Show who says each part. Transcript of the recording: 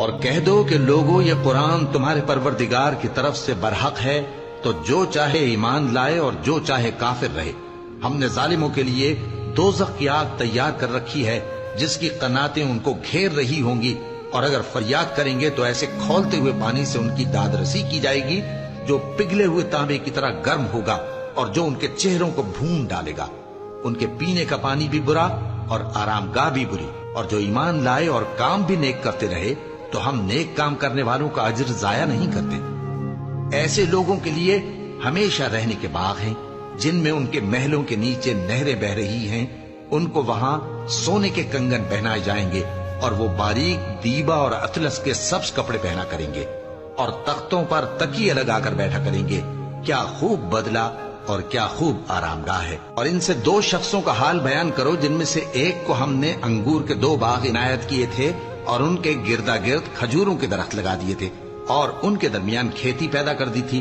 Speaker 1: اور کہہ دو کہ لوگو یہ قرآن تمہارے پروردگار کی طرف سے برحق ہے، تو جو چاہے ایمان لائے اور جو چاہے کافر رہے۔ ہم نے ظالموں کے لیے دوزخ کی آگ تیار کر رکھی ہے جس کی قناتیں ان کو گھیر رہی ہوں گی، اور اگر فریاد کریں گے تو ایسے کھولتے ہوئے پانی سے ان کی داد رسی کی جائے گی جو پگھلے ہوئے تانبے کی طرح گرم ہوگا اور جو ان کے چہروں کو بھون ڈالے گا۔ ان کے پینے کا پانی بھی برا اور آرام گاہ بھی بری۔ اور جو ایمان لائے اور کام بھی نیک کرتے رہے تو ہم نیک کام کرنے والوں کا اجر ضائع نہیں کرتے۔ ایسے لوگوں کے لیے ہمیشہ رہنے کے باغ ہیں جن میں ان کے محلوں کے نیچے نہریں بہ رہی ہیں، ان کو وہاں سونے کے کنگن پہنائے جائیں گے اور وہ باریک دیبا اور اطلس کے سبز کپڑے پہنا کریں گے اور تختوں پر تکیے لگا کر بیٹھا کریں گے۔ کیا خوب بدلہ اور کیا خوب آرام گاہ ہے۔ اور ان سے دو شخصوں کا حال بیان کرو جن میں سے ایک کو ہم نے انگور کے 2 باغ عنایت کیے تھے اور ان کے گردا گرد کھجوروں کے درخت لگا دیے تھے اور ان کے درمیان کھیتی پیدا کر دی تھی،